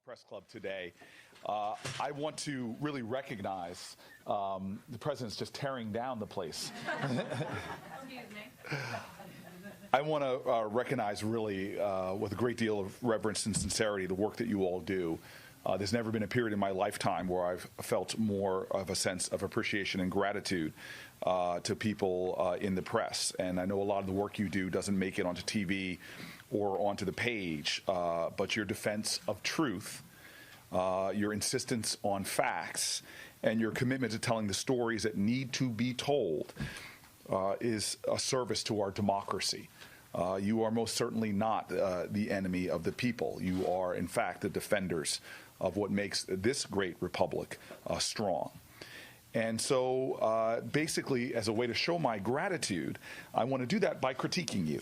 Press Club today. I want to really recognize the president's just tearing down the place. Excuse me. I want to recognize really with a great deal of reverence and sincerity the work that you all do. There's never been a period in my lifetime where I've felt more of a sense of appreciation and gratitude to people in the press. And I know a lot of the work you do doesn't make it onto TV or onto the page, but your defense of truth, your insistence on facts, and your commitment to telling the stories that need to be told is a service to our democracy. You are most certainly not the enemy of the people. You are, in fact, the defenders of what makes this great republic strong. And so basically, as a way to show my gratitude, I want to do that by critiquing you.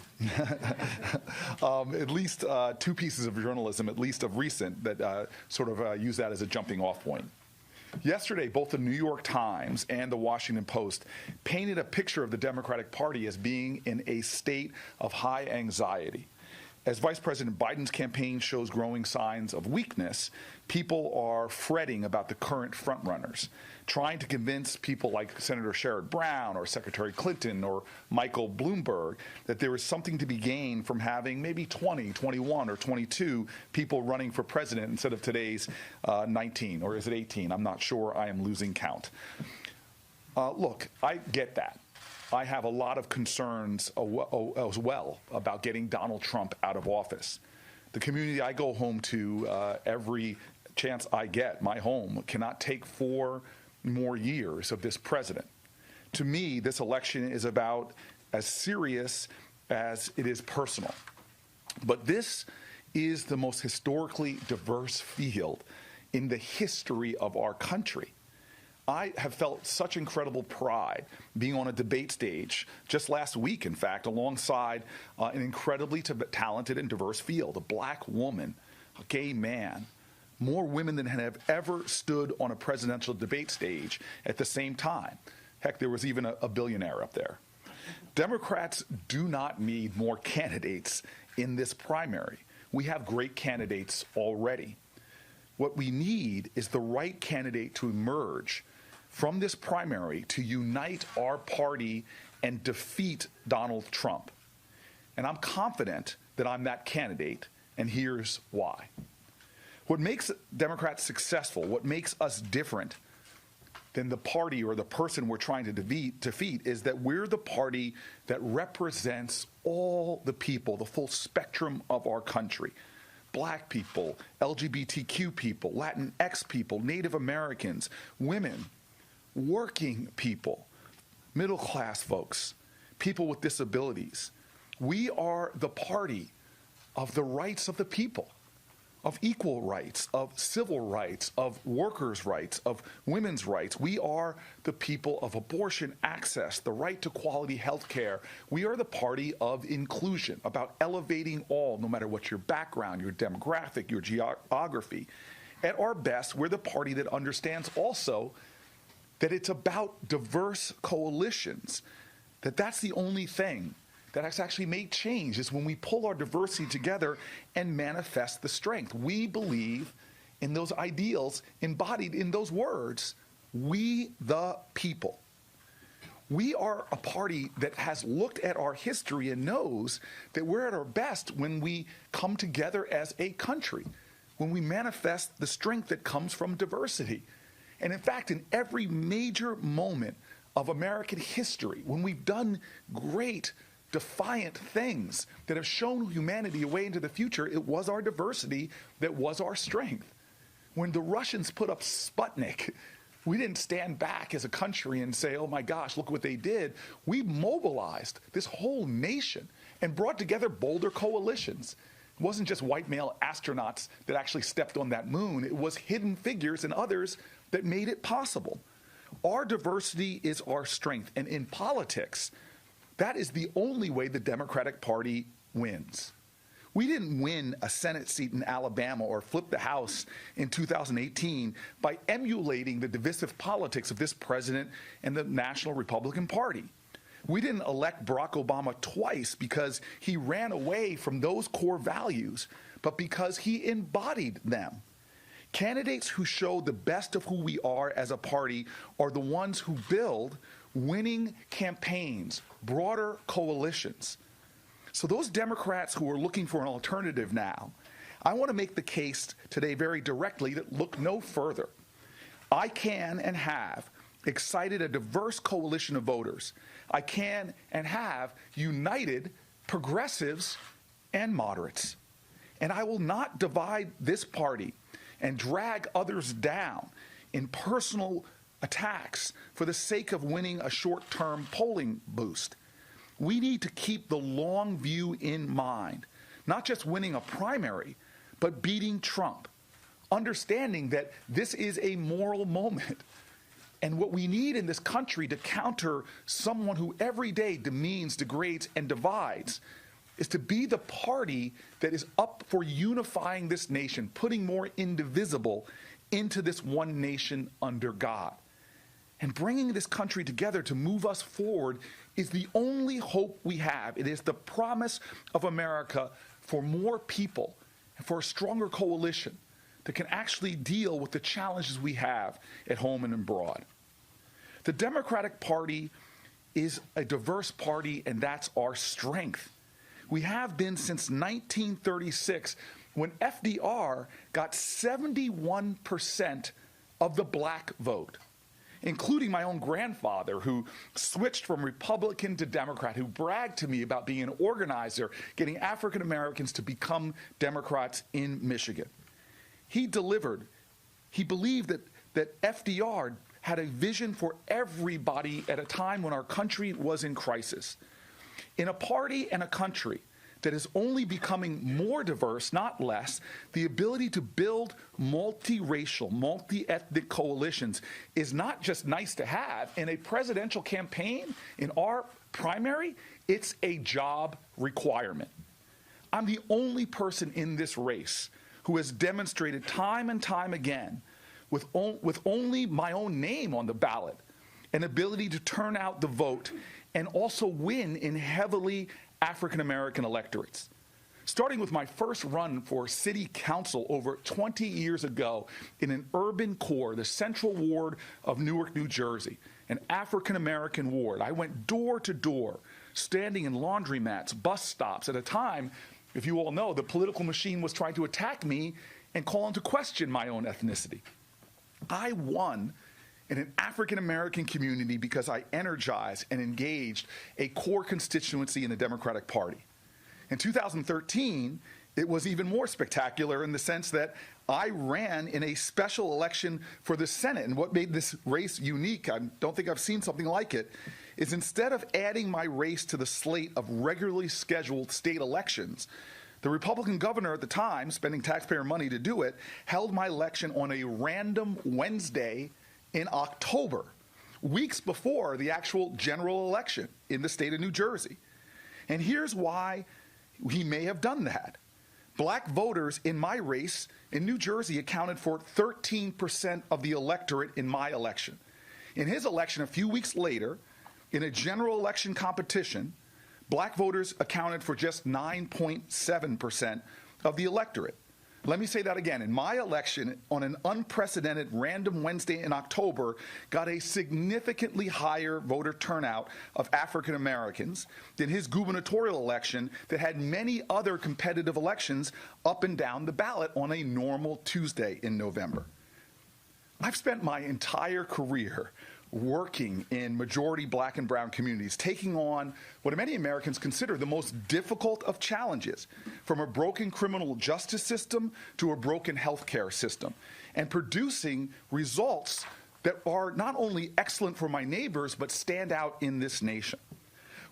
At least two pieces of journalism, at least of recent, that sort of use that as a jumping off point. Yesterday, both the New York Times and the Washington Post painted a picture of the Democratic Party as being in a state of high anxiety. As Vice President Biden's campaign shows growing signs of weakness, people are fretting about the current frontrunners, trying to convince people like Senator Sherrod Brown or Secretary Clinton or Michael Bloomberg that there is something to be gained from having maybe 20, 21, or 22 people running for president instead of today's 19, or is it 18? I'm not sure. I am losing count. Look, I get that. I have a lot of concerns as well about getting Donald Trump out of office. The community I go home to every chance I get, my home, cannot take 4 more years of this president. To me, this election is about as serious as it is personal. But this is the most historically diverse field in the history of our country. I have felt such incredible pride being on a debate stage just last week, in fact, alongside an incredibly talented and diverse field, a black woman, a gay man, more women than have ever stood on a presidential debate stage at the same time. Heck, there was even a billionaire up there. Democrats do not need more candidates in this primary. We have great candidates already. What we need is the right candidate to emerge from this primary to unite our party and defeat Donald Trump. And I'm confident that I'm that candidate, and here's why. What makes Democrats successful, what makes us different than the party or the person we're trying to defeat is that we're the party that represents all the people, the full spectrum of our country. Black people, LGBTQ people, Latinx people, Native Americans, women, working people, middle-class folks, people with disabilities. We are the party of the rights of the people, of equal rights, of civil rights, of workers' rights, of women's rights. We are the people of abortion access, the right to quality health care. We are the party of inclusion, about elevating all, no matter what your background, your demographic, your geography. At our best, we're the party that understands also that it's about diverse coalitions, that's the only thing that has actually made change is when we pull our diversity together and manifest the strength. We believe in those ideals embodied in those words, we the people. We are a party that has looked at our history and knows that we're at our best when we come together as a country, when we manifest the strength that comes from diversity. And in fact, in every major moment of American history, when we've done great, defiant things that have shown humanity a way into the future, it was our diversity that was our strength. When the Russians put up Sputnik, we didn't stand back as a country and say, oh my gosh, look what they did. We mobilized this whole nation and brought together bolder coalitions. It wasn't just white male astronauts that actually stepped on that moon. It was hidden figures and others that made it possible. Our diversity is our strength. And in politics, that is the only way the Democratic Party wins. We didn't win a Senate seat in Alabama or flip the House in 2018 by emulating the divisive politics of this president and the National Republican Party. We didn't elect Barack Obama twice because he ran away from those core values, but because he embodied them. Candidates who show the best of who we are as a party are the ones who build winning campaigns, broader coalitions. So those Democrats who are looking for an alternative now, I want to make the case today very directly that look no further. I can and have excited a diverse coalition of voters. I can and have united progressives and moderates. And I will not divide this party and drag others down in personal attacks for the sake of winning a short-term polling boost. We need to keep the long view in mind, not just winning a primary, but beating Trump, understanding that this is a moral moment. And what we need in this country to counter someone who every day demeans, degrades, and divides is to be the party that is up for unifying this nation, putting more indivisible into this one nation under God. And bringing this country together to move us forward is the only hope we have. It is the promise of America for more people and for a stronger coalition that can actually deal with the challenges we have at home and abroad. The Democratic Party is a diverse party, and that's our strength. We have been since 1936, when FDR got 71% of the black vote, including my own grandfather, who switched from Republican to Democrat, who bragged to me about being an organizer, getting African Americans to become Democrats in Michigan. He delivered. He believed that FDR had a vision for everybody at a time when our country was in crisis. In a party and a country that is only becoming more diverse, not less, the ability to build multiracial, multi-ethnic coalitions is not just nice to have. In a presidential campaign, in our primary, it's a job requirement. I'm the only person in this race who has demonstrated time and time again, with only my own name on the ballot, an ability to turn out the vote and also win in heavily African-American electorates. Starting with my first run for city council over 20 years ago in an urban core, the Central Ward of Newark, New Jersey, an African-American ward. I went door to door, standing in laundromats, bus stops. At a time, if you all know, the political machine was trying to attack me and call into question my own ethnicity. I won in an African-American community because I energized and engaged a core constituency in the Democratic Party. In 2013, it was even more spectacular in the sense that I ran in a special election for the Senate. And what made this race unique, I don't think I've seen something like it, is instead of adding my race to the slate of regularly scheduled state elections, the Republican governor at the time, spending taxpayer money to do it, held my election on a random Wednesday in October, weeks before the actual general election in the state of New Jersey. And here's why he may have done that. Black voters in my race in New Jersey accounted for 13% of the electorate in my election. In his election a few weeks later, in a general election competition, black voters accounted for just 9.7% of the electorate. Let me say that again. In my election, on an unprecedented random Wednesday in October, got a significantly higher voter turnout of African Americans than his gubernatorial election that had many other competitive elections up and down the ballot on a normal Tuesday in November. I've spent my entire career working in majority black and brown communities, taking on what many Americans consider the most difficult of challenges, from a broken criminal justice system to a broken healthcare system, and producing results that are not only excellent for my neighbors, but stand out in this nation.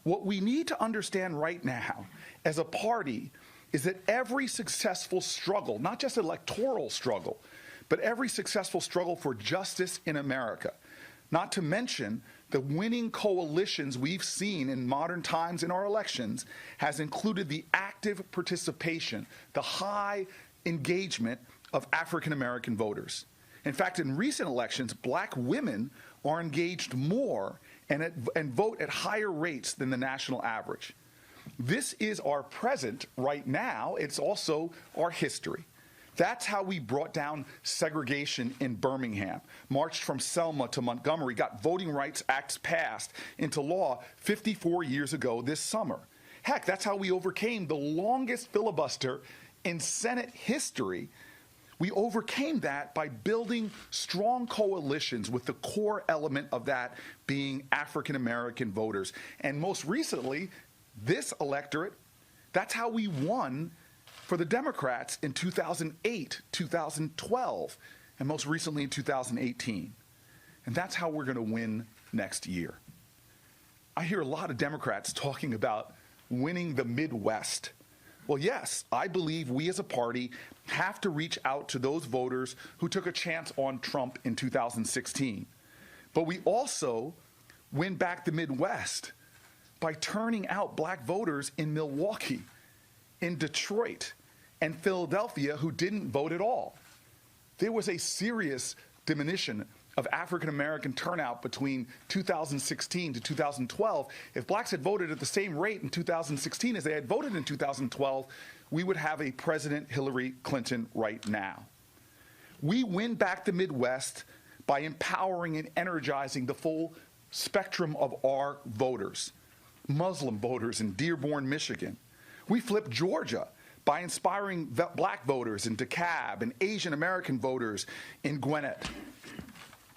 What we need to understand right now as a party is that every successful struggle, not just electoral struggle, but every successful struggle for justice in America, not to mention the winning coalitions we've seen in modern times in our elections, has included the active participation, the high engagement of African American voters. In fact, in recent elections, black women are engaged more and vote at higher rates than the national average. This is our present right now. It's also our history. That's how we brought down segregation in Birmingham, marched from Selma to Montgomery, got Voting Rights Acts passed into law 54 years ago this summer. Heck, that's how we overcame the longest filibuster in Senate history. We overcame that by building strong coalitions, with the core element of that being African American voters. And most recently, this electorate, that's how we won for the Democrats in 2008, 2012, and most recently in 2018. And that's how we're going to win next year. I hear a lot of Democrats talking about winning the Midwest. Well, yes, I believe we as a party have to reach out to those voters who took a chance on Trump in 2016. But we also win back the Midwest by turning out black voters in Milwaukee, in Detroit, and Philadelphia who didn't vote at all. There was a serious diminution of African American turnout between 2016 to 2012. If blacks had voted at the same rate in 2016 as they had voted in 2012, we would have a President Hillary Clinton right now. We win back the Midwest by empowering and energizing the full spectrum of our voters. Muslim voters in Dearborn, Michigan. We flip Georgia by inspiring black voters in DeKalb and Asian American voters in Gwinnett.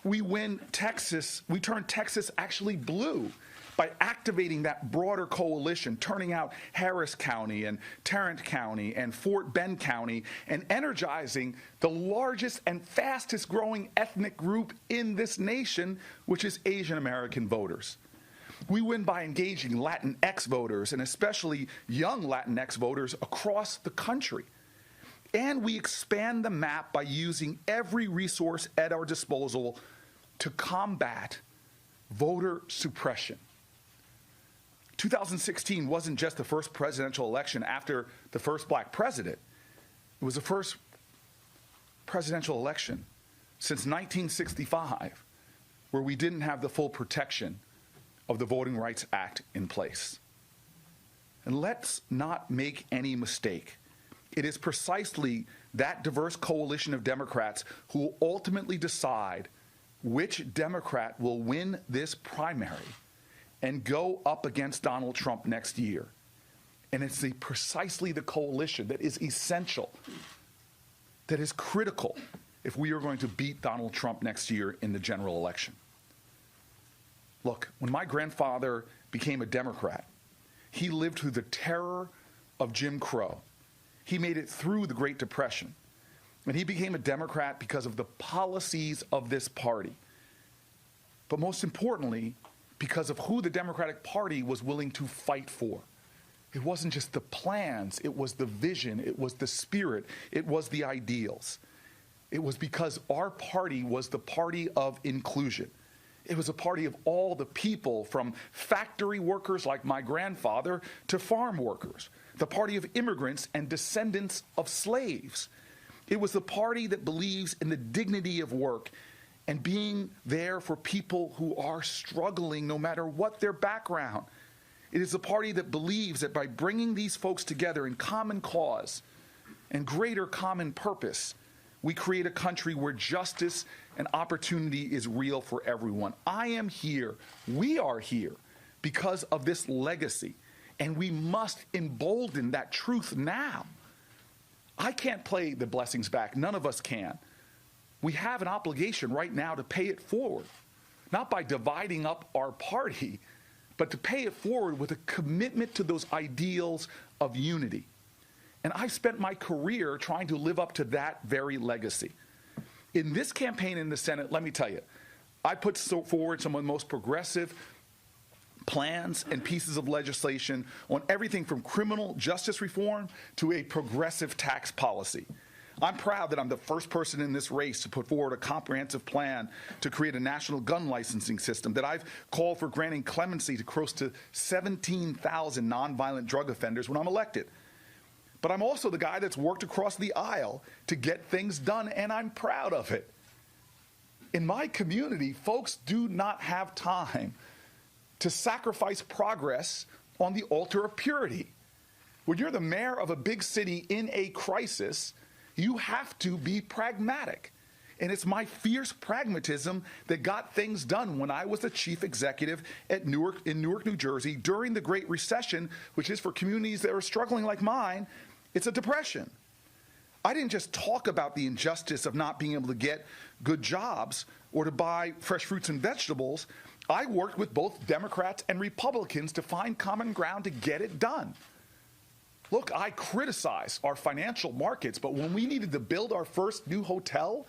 We win Texas, we turn Texas actually blue by activating that broader coalition, turning out Harris County and Tarrant County and Fort Bend County, and energizing the largest and fastest growing ethnic group in this nation, which is Asian American voters. We win by engaging Latinx voters, and especially young Latinx voters across the country. And we expand the map by using every resource at our disposal to combat voter suppression. 2016 wasn't just the first presidential election after the first black president. It was the first presidential election since 1965 where we didn't have the full protection of the Voting Rights Act in place. And let's not make any mistake. It is precisely that diverse coalition of Democrats who will ultimately decide which Democrat will win this primary and go up against Donald Trump next year. And it's precisely the coalition that is essential, that is critical if we are going to beat Donald Trump next year in the general election. Look, when my grandfather became a Democrat, he lived through the terror of Jim Crow. He made it through the Great Depression. And he became a Democrat because of the policies of this party. But most importantly, because of who the Democratic Party was willing to fight for. It wasn't just the plans, it was the vision, it was the spirit, it was the ideals. It was because our party was the party of inclusion. It was a party of all the people, from factory workers like my grandfather to farm workers, the party of immigrants and descendants of slaves. It was the party that believes in the dignity of work and being there for people who are struggling no matter what their background. It is a party that believes that by bringing these folks together in common cause and greater common purpose, we create a country where justice and opportunity is real for everyone. I am here, we are here, because of this legacy, and we must embolden that truth now. I can't play the blessings back, none of us can. We have an obligation right now to pay it forward, not by dividing up our party, but to pay it forward with a commitment to those ideals of unity. And I spent my career trying to live up to that very legacy. In this campaign in the Senate, let me tell you, I put forward some of the most progressive plans and pieces of legislation on everything from criminal justice reform to a progressive tax policy. I'm proud that I'm the first person in this race to put forward a comprehensive plan to create a national gun licensing system, that I've called for granting clemency to close to 17,000 nonviolent drug offenders when I'm elected. But I'm also the guy that's worked across the aisle to get things done, and I'm proud of it. In my community, folks do not have time to sacrifice progress on the altar of purity. When you're the mayor of a big city in a crisis, you have to be pragmatic. And it's my fierce pragmatism that got things done when I was the chief executive in Newark, New Jersey, during the Great Recession, which is, for communities that are struggling like mine, it's a depression. I didn't just talk about the injustice of not being able to get good jobs or to buy fresh fruits and vegetables. I worked with both Democrats and Republicans to find common ground to get it done. Look, I criticize our financial markets, but when we needed to build our first new hotel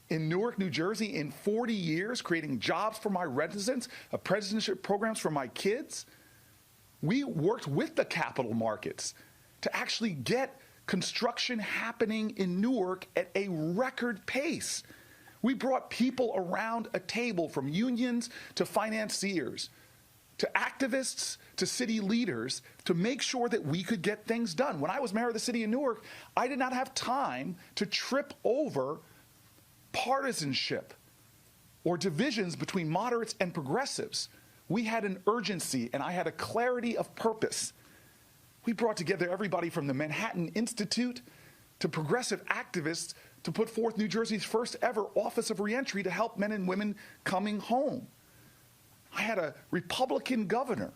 in Newark, New Jersey in 40 years, creating jobs for my residents, apprenticeship programs for my kids, we worked with the capital markets to actually get construction happening in Newark at a record pace. We brought people around a table, from unions to financiers, to activists, to city leaders, to make sure that we could get things done. When I was mayor of the city of Newark, I did not have time to trip over partisanship or divisions between moderates and progressives. We had an urgency, and I had a clarity of purpose. We brought together everybody from the Manhattan Institute to progressive activists to put forth New Jersey's first ever Office of Reentry to help men and women coming home. I had a Republican governor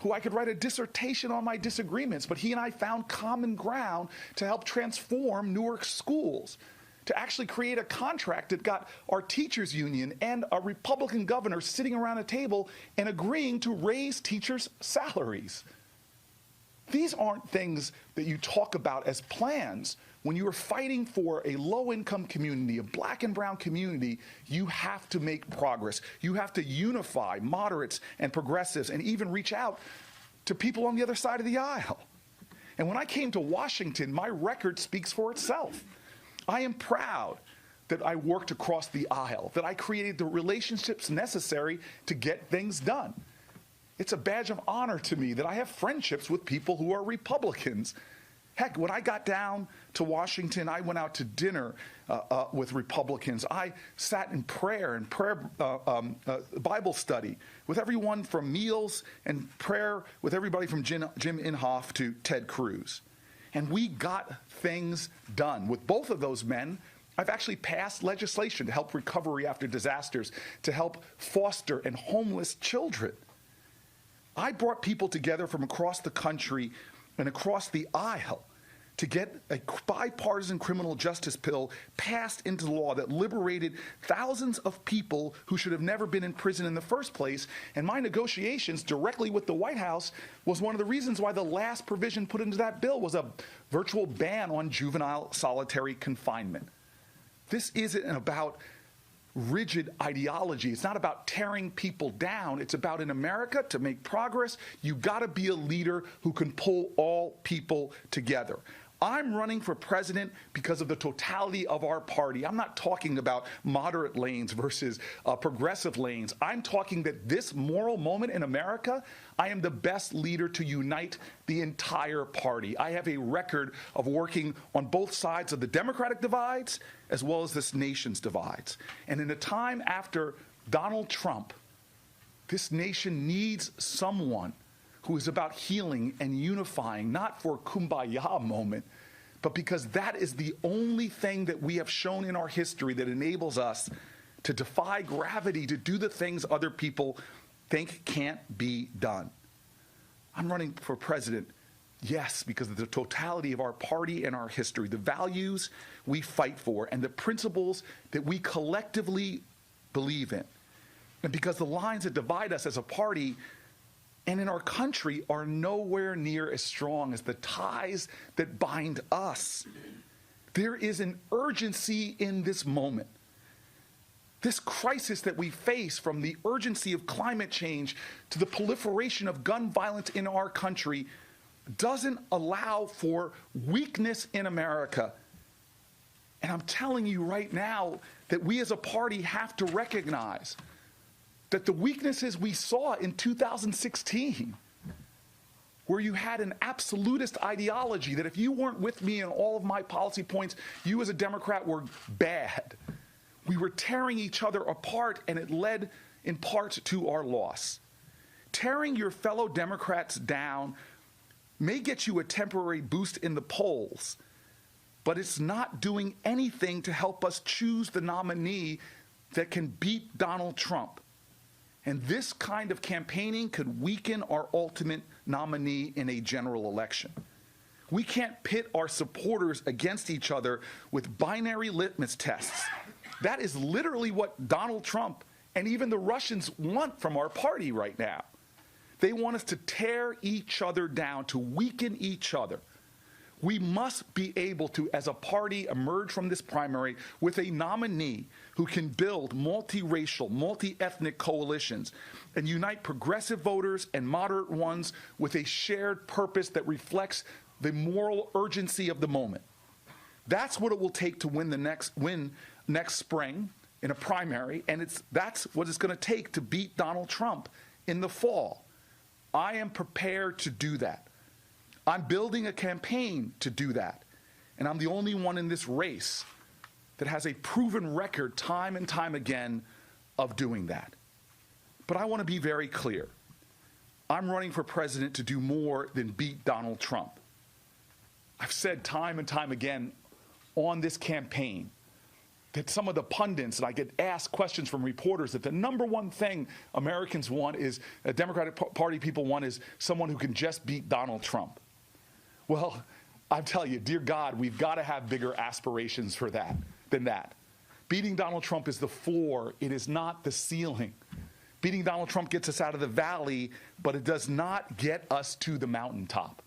who I could write a dissertation on my disagreements, but he and I found common ground to help transform Newark schools, to actually create a contract that got our teachers union and a Republican governor sitting around a table and agreeing to raise teachers' salaries. These aren't things that you talk about as plans. When you are fighting for a low-income community, a black and brown community, you have to make progress. You have to unify moderates and progressives and even reach out to people on the other side of the aisle. And when I came to Washington, my record speaks for itself. I am proud that I worked across the aisle, that I created the relationships necessary to get things done. It's a badge of honor to me that I have friendships with people who are Republicans. Heck, when I got down to Washington, I went out to dinner with Republicans. I sat in prayer Bible study with everyone, from meals and prayer with everybody from Jim Inhofe to Ted Cruz. And we got things done. With both of those men, I've actually passed legislation to help recovery after disasters, to help foster and homeless children. I brought people together from across the country and across the aisle to get a bipartisan criminal justice bill passed into law that liberated thousands of people who should have never been in prison in the first place. And my negotiations directly with the White House was one of the reasons why the last provision put into that bill was a virtual ban on juvenile solitary confinement. This isn't about rigid ideology. It's not about tearing people down. It's about, in America, to make progress, you got to be a leader who can pull all people together. I'm running for president because of the totality of our party. I'm not talking about moderate lanes versus progressive lanes. I'm talking that this moral moment in America, I am the best leader to unite the entire party. I have a record of working on both sides of the Democratic divides as well as this nation's divides. And in a time after Donald Trump, this nation needs someone who is about healing and unifying, not for a kumbaya moment, but because that is the only thing that we have shown in our history that enables us to defy gravity, to do the things other people think can't be done. I'm running for president, yes, because of the totality of our party and our history, the values we fight for, and the principles that we collectively believe in. And because the lines that divide us as a party and in our country are nowhere near as strong as the ties that bind us. There is an urgency in this moment. This crisis that we face, from the urgency of climate change to the proliferation of gun violence in our country, doesn't allow for weakness in America. And I'm telling you right now that we as a party have to recognize that the weaknesses we saw in 2016, where you had an absolutist ideology that if you weren't with me in all of my policy points, you as a Democrat were bad. We were tearing each other apart, and it led in part to our loss. Tearing your fellow Democrats down may get you a temporary boost in the polls, but it's not doing anything to help us choose the nominee that can beat Donald Trump. And this kind of campaigning could weaken our ultimate nominee in a general election. We can't pit our supporters against each other with binary litmus tests. That is literally what Donald Trump and even the Russians want from our party right now. They want us to tear each other down, to weaken each other. We must be able to, as a party, emerge from this primary with a nominee who can build multiracial, multi-ethnic coalitions and unite progressive voters and moderate ones with a shared purpose that reflects the moral urgency of the moment. That's what it will take to win next spring in a primary, and that's what it's going to take to beat Donald Trump in the fall. I am prepared to do that. I'm building a campaign to do that. And I'm the only one in this race that has a proven record time and time again of doing that. But I want to be very clear. I'm running for president to do more than beat Donald Trump. I've said time and time again on this campaign that some of the pundits, and I get asked questions from reporters, that the number one thing Americans want is, Democratic Party people want, is someone who can just beat Donald Trump. Well, I tell you, dear God, we've got to have bigger aspirations for that than that. Beating Donald Trump is the floor. It is not the ceiling. Beating Donald Trump gets us out of the valley, but it does not get us to the mountaintop.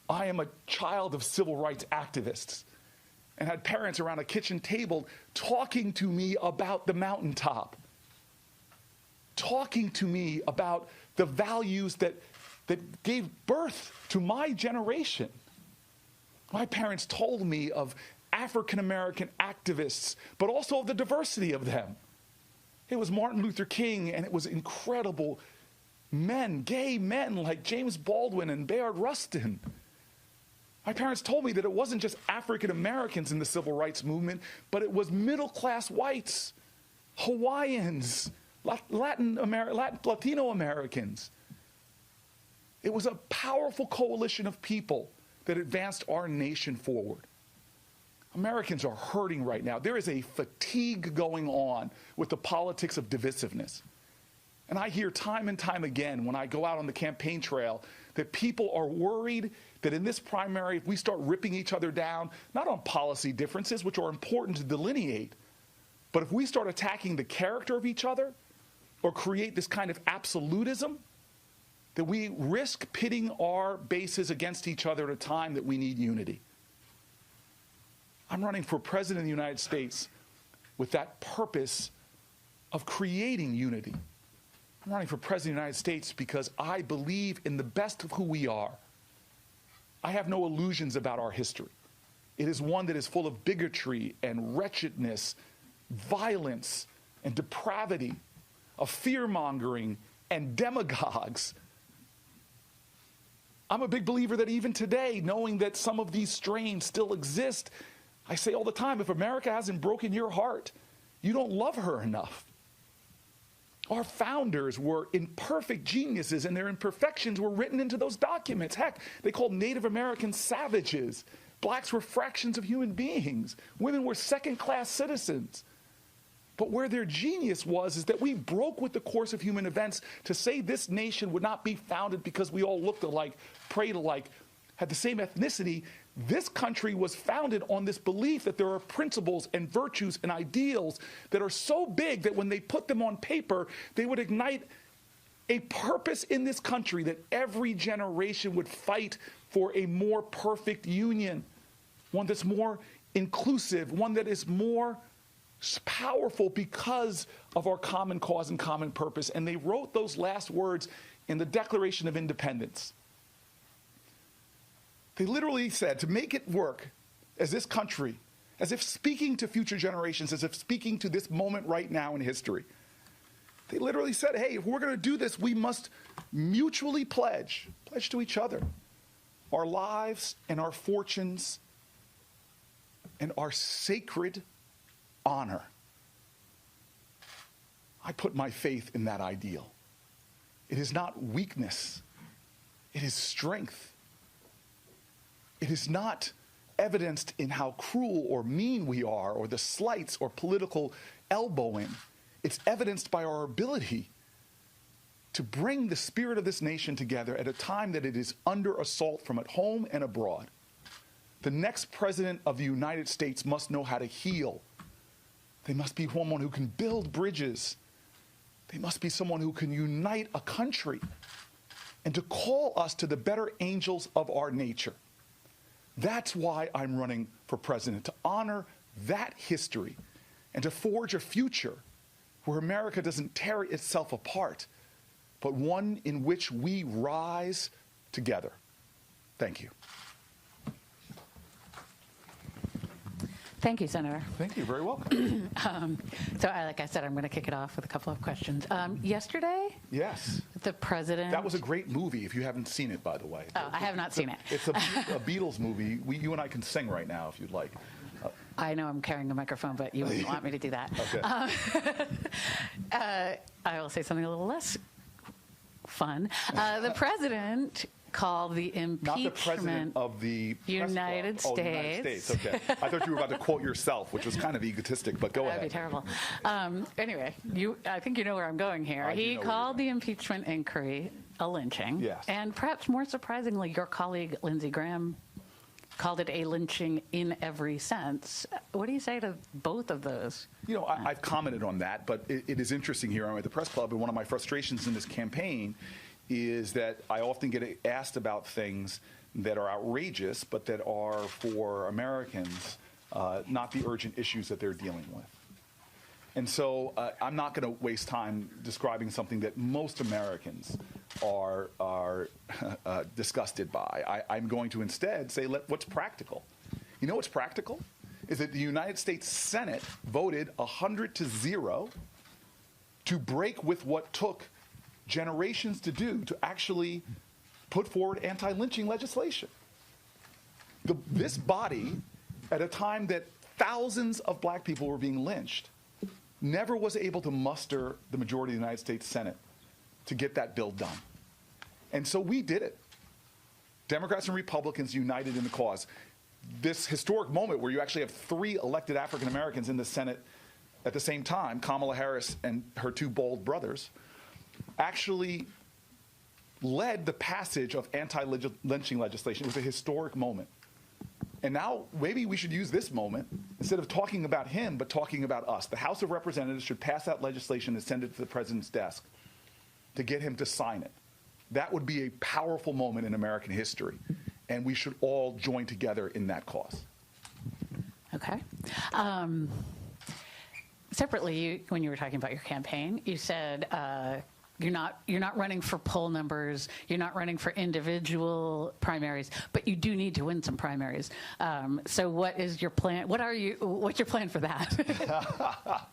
I am a child of civil rights activists and had parents around a kitchen table talking to me about the mountaintop, talking to me about the values that gave birth to my generation. My parents told me of African-American activists, but also of the diversity of them. It was Martin Luther King, and it was incredible men, gay men like James Baldwin and Bayard Rustin. My parents told me that it wasn't just African Americans in the civil rights movement, but it was middle-class whites, Hawaiians, Latino Americans. It was a powerful coalition of people that advanced our nation forward. Americans are hurting right now. There is a fatigue going on with the politics of divisiveness. And I hear time and time again when I go out on the campaign trail that people are worried that in this primary, if we start ripping each other down, not on policy differences, which are important to delineate, but if we start attacking the character of each other or create this kind of absolutism, that we risk pitting our bases against each other at a time that we need unity. I'm running for president of the United States with that purpose of creating unity. I'm running for president of the United States because I believe in the best of who we are. I have no illusions about our history. It is one that is full of bigotry and wretchedness, violence and depravity, of fear-mongering and demagogues. I'm a big believer that even today, knowing that some of these strains still exist, I say all the time, if America hasn't broken your heart, you don't love her enough. Our founders were imperfect geniuses, and their imperfections were written into those documents. Heck, they called Native Americans savages. Blacks were fractions of human beings. Women were second-class citizens. But where their genius was is that we broke with the course of human events to say this nation would not be founded because we all looked alike, prayed alike, had the same ethnicity. This country was founded on this belief that there are principles and virtues and ideals that are so big that when they put them on paper, they would ignite a purpose in this country that every generation would fight for a more perfect union, one that's more inclusive, one that is more powerful because of our common cause and common purpose. And they wrote those last words in the Declaration of Independence. They literally said, to make it work as this country, as if speaking to future generations, as if speaking to this moment right now in history, they literally said, hey, if we're going to do this, we must mutually pledge to each other our lives and our fortunes and our sacred honor. I put my faith in that ideal. It is not weakness. It is strength. It is not evidenced in how cruel or mean we are or the slights or political elbowing. It's evidenced by our ability to bring the spirit of this nation together at a time that it is under assault from at home and abroad. The next president of the United States must know how to heal. They must be someone who can build bridges. They must be someone who can unite a country and to call us to the better angels of our nature. That's why I'm running for president, to honor that history and to forge a future where America doesn't tear itself apart, but one in which we rise together. Thank you. Thank you, Senator. Thank you. Very welcome. Like I said, I'm going to kick it off with a couple of questions. Yesterday, Yes. the president... That was a great movie, if you haven't seen it, by the way. Oh, I have not seen it. It's a Beatles movie. You and I can sing right now, if you'd like. I know I'm carrying a microphone, but you wouldn't want me to do that. Okay. I will say something a little less fun. The president called the impeachment... Not the president of the United States. States. Oh, United States, okay. I thought you were about to quote yourself, which was kind of egotistic, but go ahead. That'd be terrible. Anyway, I think you know where I'm going here. He called the impeachment inquiry a lynching. Yes. And perhaps more surprisingly, your colleague, Lindsey Graham, called it a lynching in every sense. What do you say to both of those? You know, I've commented on that, but it is interesting here. I'm at the press club, and one of my frustrations in this campaign is that I often get asked about things that are outrageous, but that are for Americans, not the urgent issues that they're dealing with. And so I'm not going to waste time describing something that most Americans are disgusted by. I'm going to instead say what's practical. You know what's practical? Is that the United States Senate voted 100-0 to break with what took generations to do to actually put forward anti-lynching legislation. This body, at a time that thousands of black people were being lynched, never was able to muster the majority of the United States Senate to get that bill done. And so we did it. Democrats and Republicans united in the cause. This historic moment where you actually have 3 elected African Americans in the Senate at the same time, Kamala Harris and her 2 bold brothers, actually led the passage of anti-lynching legislation. It was a historic moment. And now maybe we should use this moment, instead of talking about him, but talking about us. The House of Representatives should pass that legislation and send it to the president's desk to get him to sign it. That would be a powerful moment in American history, and we should all join together in that cause. Okay. Separately, when you were talking about your campaign, you said you're not running for poll numbers, you're not running for individual primaries, but you do need to win some primaries. So what is your plan? What's your plan for that?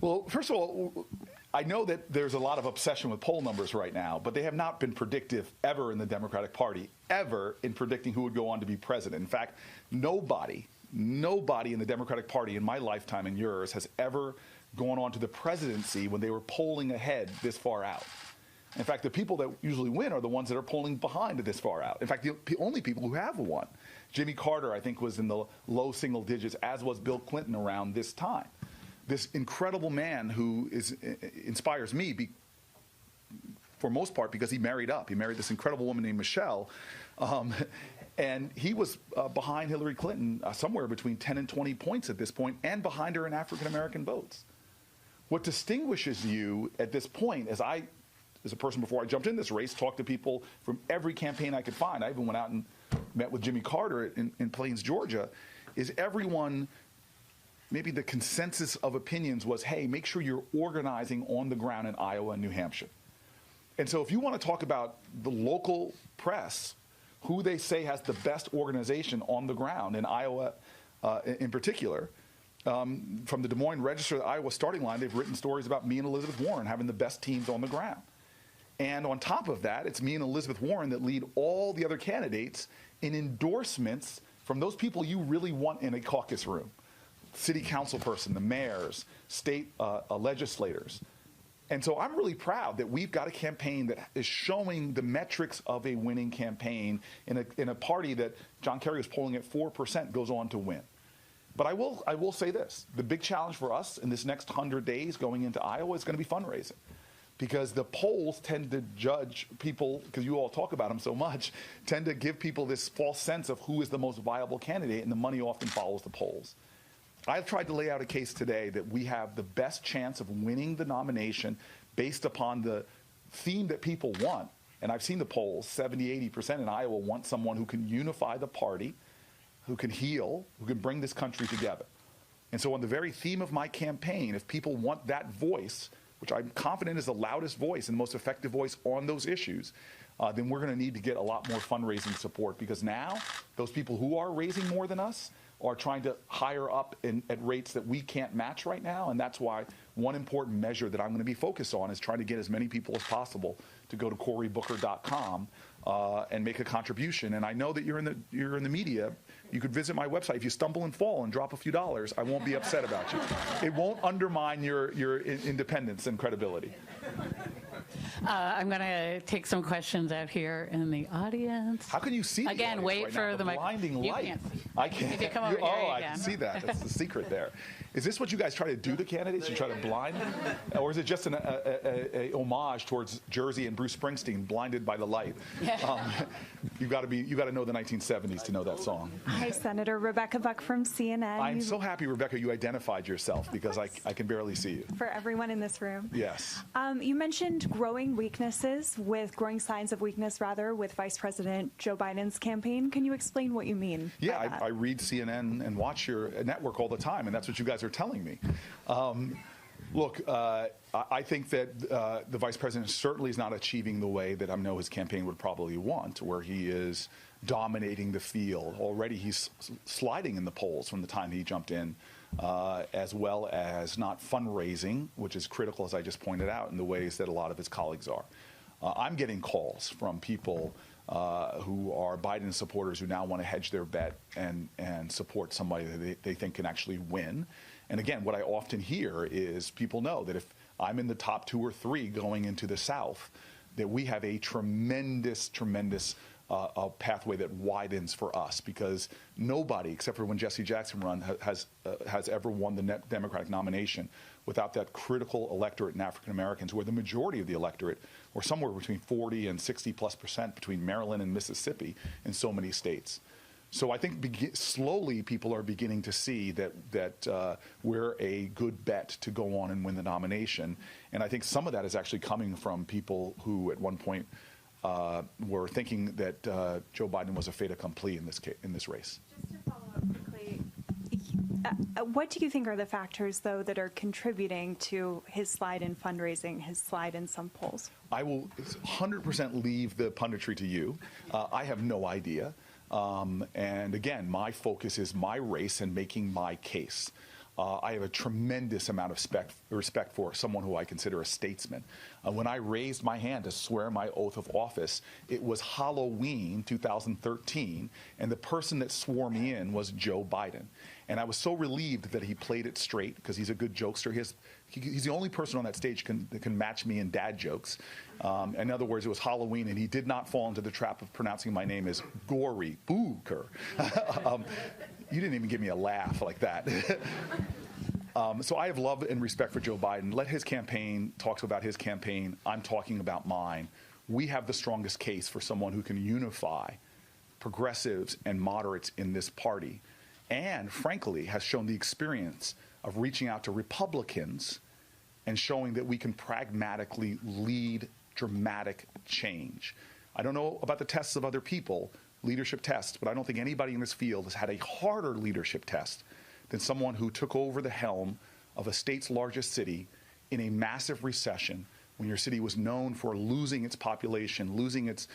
Well, first of all, I know that there's a lot of obsession with poll numbers right now, but they have not been predictive ever in the Democratic Party, ever in predicting who would go on to be president. In fact, nobody in the Democratic Party in my lifetime and yours has ever gone on to the presidency when they were polling ahead this far out. In fact, the people that usually win are the ones that are polling behind this far out. In fact, the only people who have won. Jimmy Carter, I think, was in the low single digits, as was Bill Clinton around this time. This incredible man who inspires me for most part because he married up. He married this incredible woman named Michelle. And he was behind Hillary Clinton somewhere between 10 and 20 points at this point, and behind her in African-American votes. What distinguishes you at this point, as a person before I jumped in this race, talked to people from every campaign I could find. I even went out and met with Jimmy Carter in Plains, Georgia, is everyone, maybe the consensus of opinions was, hey, make sure you're organizing on the ground in Iowa and New Hampshire. And so if you want to talk about the local press, who they say has the best organization on the ground in Iowa in particular, from the Des Moines Register to the Iowa starting line, they've written stories about me and Elizabeth Warren having the best teams on the ground. And on top of that, it's me and Elizabeth Warren that lead all the other candidates in endorsements from those people you really want in a caucus room. City council person, the mayors, state legislators. And so I'm really proud that we've got a campaign that is showing the metrics of a winning campaign in a party that John Kerry was polling at 4% goes on to win. But I will say this. The big challenge for us in this next 100 days going into Iowa is going to be fundraising. Because the polls tend to judge people, because you all talk about them so much, tend to give people this false sense of who is the most viable candidate, and the money often follows the polls. I've tried to lay out a case today that we have the best chance of winning the nomination based upon the theme that people want. And I've seen the polls, 70, 80% in Iowa want someone who can unify the party, who can heal, who can bring this country together. And so on the very theme of my campaign, if people want that voice, which I'm confident is the loudest voice and most effective voice on those issues, then we're going to need to get a lot more fundraising support, because now those people who are raising more than us are trying to hire up at rates that we can't match right now. And that's why one important measure that I'm going to be focused on is trying to get as many people as possible to go to corybooker.com and make a contribution. And I know that you're in the media. You could visit my website. If you stumble and fall and drop a few dollars, I won't be upset about you. It won't undermine your independence and credibility. I'm going to take some questions out here in the audience. How can you see Again, the wait right for now? the blinding you light. Can't see. I can't. If you come over here, you I can see that. That's the secret there. Is this what you guys try to do to candidates? You try to blind them? Or is it just a homage towards Jersey and Bruce Springsteen, Blinded by the Light? You got to know the 1970s to know that song. Hi, Senator Rebecca Buck from CNN. I'm so happy, Rebecca, you identified yourself, because I can barely see you. For everyone in this room. Yes. You mentioned growing signs of weakness, with Vice President Joe Biden's campaign. Can you explain what you mean? Yeah, I read CNN and watch your network all the time, and that's what you guys are telling me. Look, I think that the vice president certainly is not achieving the way that I know his campaign would probably want, where he is dominating the field. Already he's sliding in the polls from the time he jumped in, as well as not fundraising, which is critical, as I just pointed out, in the ways that a lot of his colleagues are. I'm getting calls from people who are Biden supporters who now want to hedge their bet and support somebody that they think can actually win. And again, what I often hear is people know that if I'm in the top 2 or 3 going into the South, that we have a tremendous pathway that widens for us, because nobody, except for when Jesse Jackson ran, has ever won the Democratic nomination without that critical electorate in African Americans, who are the majority of the electorate, or somewhere between 40 and 60+% between Maryland and Mississippi in so many states. So I think slowly people are beginning to see that we're a good bet to go on and win the nomination. And I think some of that is actually coming from people who at one point were thinking that Joe Biden was a fait accompli in this race. Just to follow up quickly, what do you think are the factors, though, that are contributing to his slide in fundraising, his slide in some polls? I will 100% leave the punditry to you. I have no idea. And again, my focus is my race and making my case. I have a tremendous amount of respect for someone who I consider a statesman. When I raised my hand to swear my oath of office, it was Halloween 2013, and the person that swore me in was Joe Biden. And I was so relieved that he played it straight, because he's a good jokester. He's the only person on that stage that can match me in dad jokes. In other words, it was Halloween, and he did not fall into the trap of pronouncing my name as Cory Booker. You didn't even give me a laugh like that. So I have love and respect for Joe Biden. Let his campaign talk about his campaign. I'm talking about mine. We have the strongest case for someone who can unify progressives and moderates in this party, and frankly has shown the experience of reaching out to Republicans and showing that we can pragmatically lead dramatic change. I don't know about the tests of other people, leadership tests, but I don't think anybody in this field has had a harder leadership test than someone who took over the helm of a state's largest city in a massive recession, when your city was known for losing its population, losing its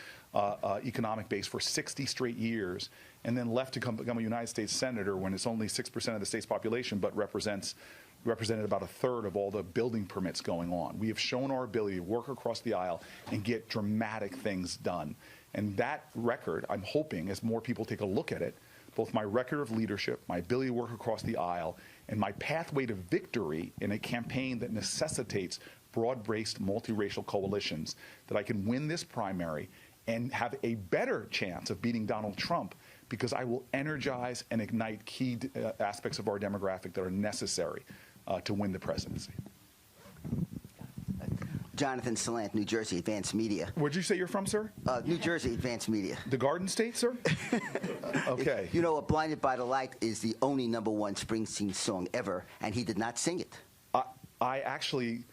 economic base for 60 straight years, and then left to become a United States senator when it's only 6% of the state's population, but represented about a third of all the building permits going on. We have shown our ability to work across the aisle and get dramatic things done. And that record, I'm hoping, as more people take a look at it, both my record of leadership, my ability to work across the aisle, and my pathway to victory in a campaign that necessitates broad-based, multiracial coalitions, that I can win this primary and have a better chance of beating Donald Trump, because I will energize and ignite key aspects of our demographic that are necessary to win the presidency. Jonathan Salant, New Jersey, Advanced Media. Where'd you say you're from, sir? New Jersey, Advanced Media. The Garden State, sir? Okay. You know, Blinded by the Light is the only #1 Springsteen song ever, and he did not sing it. I actually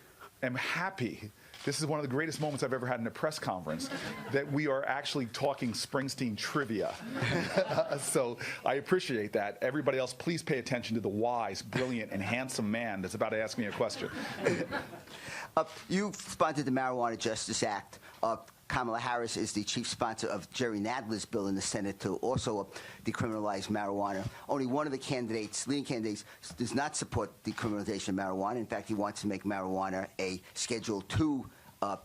am happy. This is one of the greatest moments I've ever had in a press conference, that we are actually talking Springsteen trivia. So I appreciate that. Everybody else, please pay attention to the wise, brilliant, and handsome man that's about to ask me a question. You've sponsored the Marijuana Justice Act. Kamala Harris is the chief sponsor of Jerry Nadler's bill in the Senate to also decriminalize marijuana. Only one of the leading candidates, does not support decriminalization of marijuana. In fact, he wants to make marijuana a Schedule II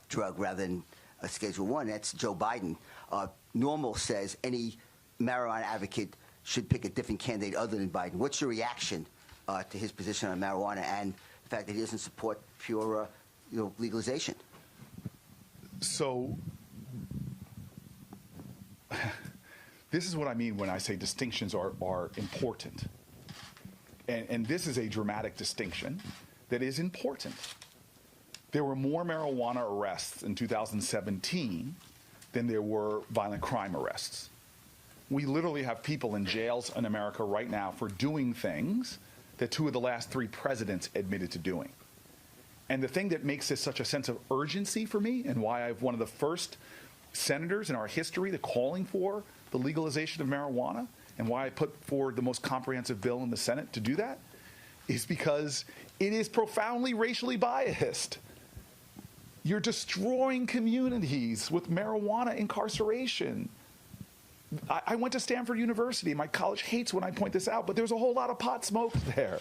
drug rather than a Schedule I. That's Joe Biden. Normal says any marijuana advocate should pick a different candidate other than Biden. What's your reaction to his position on marijuana and the fact that he doesn't support pure legalization? So this is what I mean when I say distinctions are important. And this is a dramatic distinction that is important. There were more marijuana arrests in 2017 than there were violent crime arrests. We literally have people in jails in America right now for doing things that 2 of the last 3 presidents admitted to doing. And the thing that makes this such a sense of urgency for me, and why I'm one of the first senators in our history to calling for the legalization of marijuana, and why I put forward the most comprehensive bill in the Senate to do that, is because it is profoundly racially biased. You're destroying communities with marijuana incarceration. I went to Stanford University. My college hates when I point this out, but there's a whole lot of pot smoked there.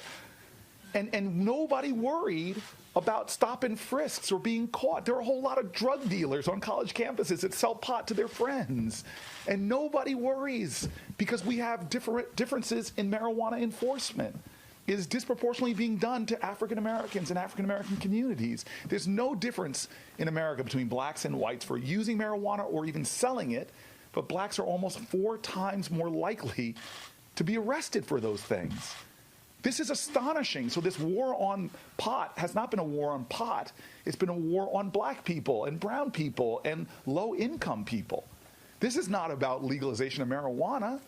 And nobody worried about stop and frisks or being caught. There are a whole lot of drug dealers on college campuses that sell pot to their friends. And nobody worries because we have differences in marijuana enforcement. It is disproportionately being done to African Americans and African American communities. There's no difference in America between blacks and whites for using marijuana or even selling it, but blacks are almost 4 times more likely to be arrested for those things. This is astonishing. So this war on pot has not been a war on pot. It's been a war on black people and brown people and low-income people. This is not about legalization of marijuana.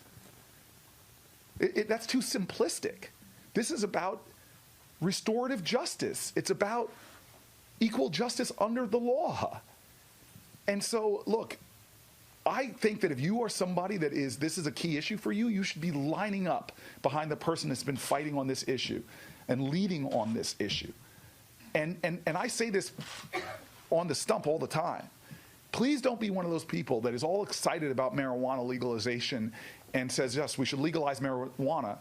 That's too simplistic. This is about restorative justice. It's about equal justice under the law. And so, look, I think that if you are somebody that this is a key issue for you, you should be lining up behind the person that's been fighting on this issue and leading on this issue. And I say this on the stump all the time. Please don't be one of those people that is all excited about marijuana legalization and says, yes, we should legalize marijuana.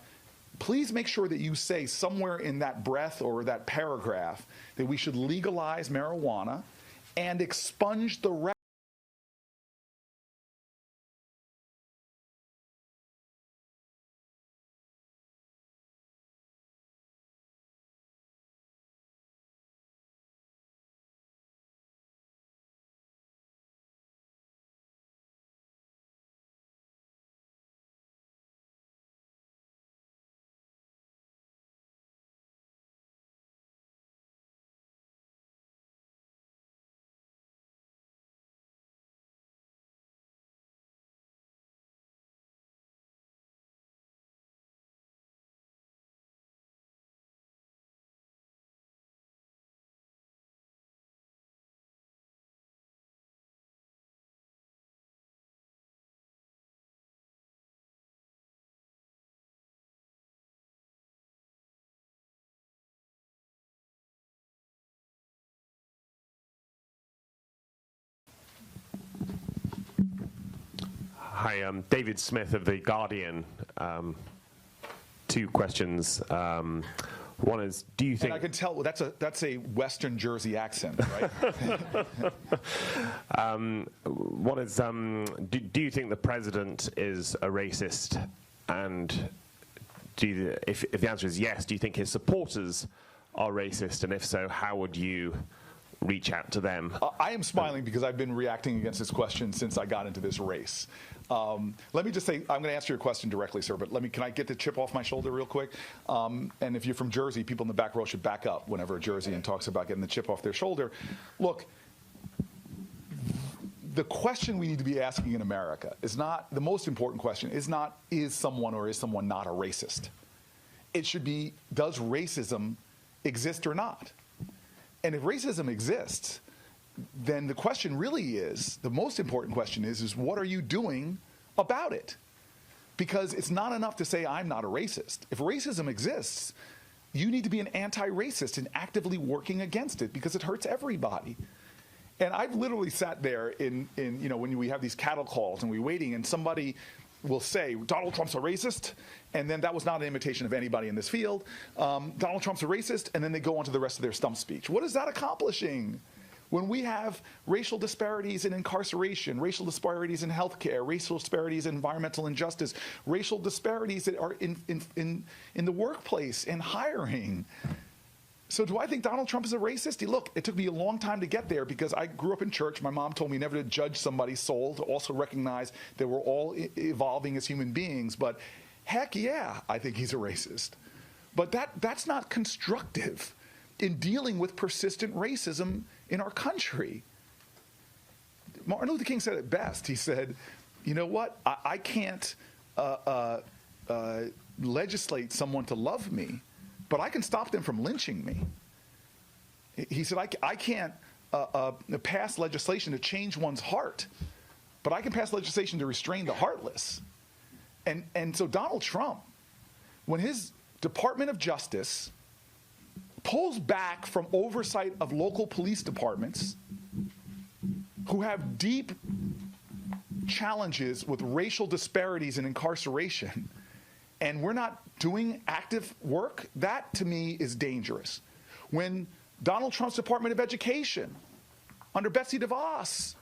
Please make sure that you say somewhere in that breath or that paragraph that we should legalize marijuana and expunge the rest. Hi, I'm David Smith of The Guardian. 2 questions. One is, do you think... And I can tell that's a Western Jersey accent, right? One is, do you think the president is a racist? And if the answer is yes, do you think his supporters are racist? And if so, how would you reach out to them? I am smiling because I've been reacting against this question since I got into this race. Let me just say, I'm going to answer your question directly, sir, but can I get the chip off my shoulder real quick? And if you're from Jersey, people in the back row should back up whenever a Jerseyan talks about getting the chip off their shoulder. Look, the question we need to be asking in America is not, the most important question is not, is someone or is someone not a racist? It should be, does racism exist or not? And if racism exists, then the question really is, the most important question is what are you doing about it? Because it's not enough to say I'm not a racist. If racism exists, you need to be an anti-racist and actively working against it because it hurts everybody. And I've literally sat there in when we have these cattle calls and we're waiting and somebody will say, Donald Trump's a racist, and then that was not an imitation of anybody in this field. Donald Trump's a racist, and then they go on to the rest of their stump speech. What is that accomplishing? When we have racial disparities in incarceration, racial disparities in healthcare, racial disparities in environmental injustice, racial disparities that are in the workplace, in hiring. So do I think Donald Trump is a racist? Look, it took me a long time to get there because I grew up in church. My mom told me never to judge somebody's soul, to also recognize that we're all evolving as human beings. But heck yeah, I think he's a racist. But that's not constructive in dealing with persistent racism in our country. Martin Luther King said it best. He said, you know what? I can't legislate someone to love me, but I can stop them from lynching me. He said, I can't pass legislation to change one's heart, but I can pass legislation to restrain the heartless. And so Donald Trump, when his Department of Justice pulls back from oversight of local police departments who have deep challenges with racial disparities in incarceration, and we're not doing active work, that to me is dangerous. When Donald Trump's Department of Education, under Betsy DeVos,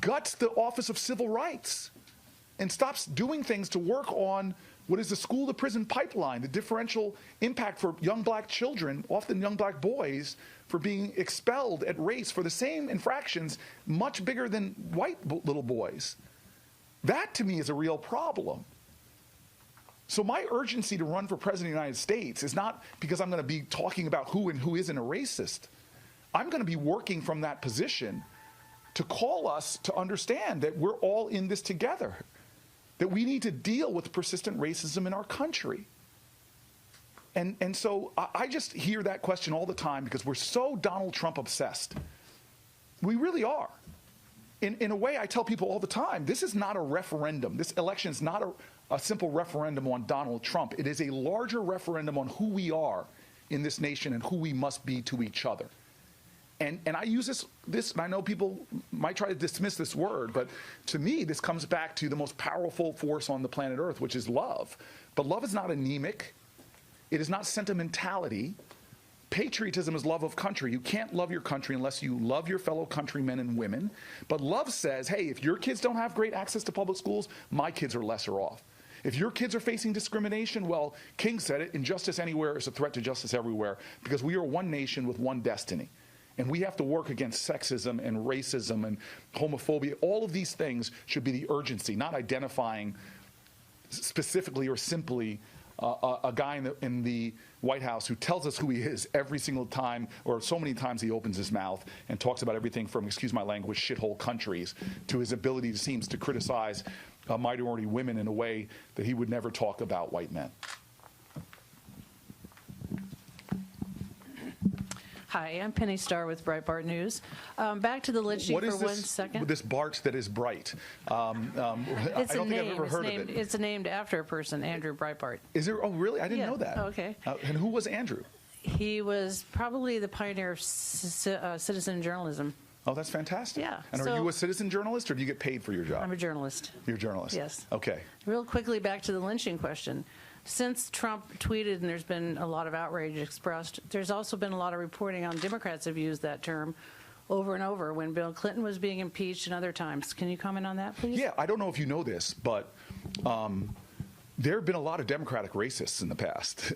guts the Office of Civil Rights and stops doing things to work on what is the school-to-prison pipeline, the differential impact for young black children, often young black boys, for being expelled at race for the same infractions, much bigger than white little boys. That, to me, is a real problem. So my urgency to run for president of the United States is not because I'm going to be talking about who and who isn't a racist. I'm going to be working from that position to call us to understand that we're all in this together, that we need to deal with persistent racism in our country. And so I just hear that question all the time because we're so Donald Trump obsessed. We really are. In a way, I tell people all the time, this is not a referendum. This election is not a simple referendum on Donald Trump. It is a larger referendum on who we are in this nation and who we must be to each other. And I use this, and I know people might try to dismiss this word, but to me, this comes back to the most powerful force on the planet Earth, which is love. But love is not anemic. It is not sentimentality. Patriotism is love of country. You can't love your country unless you love your fellow countrymen and women. But love says, hey, if your kids don't have great access to public schools, my kids are lesser off. If your kids are facing discrimination, well, King said it, injustice anywhere is a threat to justice everywhere, because we are one nation with one destiny. And we have to work against sexism and racism and homophobia. All of these things should be the urgency, not identifying specifically or simply a guy in the White House who tells us who he is every single time, or so many times he opens his mouth and talks about everything from, excuse my language, shithole countries, to his ability seems to criticize minority women in a way that he would never talk about white men. Hi, I'm Penny Starr with Breitbart News. Back to the lynching for 1 second. This Bart that is bright? It's I don't think I've ever heard of it. It's named after a person, Andrew Breitbart. Is there? Oh, really? I didn't know that. Oh, okay. And who was Andrew? He was probably the pioneer of citizen journalism. Oh, that's fantastic. Yeah. And are you a citizen journalist, or do you get paid for your job? I'm a journalist. You're a journalist? Yes. Okay. Real quickly, back to the lynching question. Since Trump tweeted and there's been a lot of outrage expressed, there's also been a lot of reporting on Democrats have used that term over and over when Bill Clinton was being impeached and other times. Can you comment on that, please? Yeah, I don't know if you know this, but There have been a lot of Democratic racists in the past.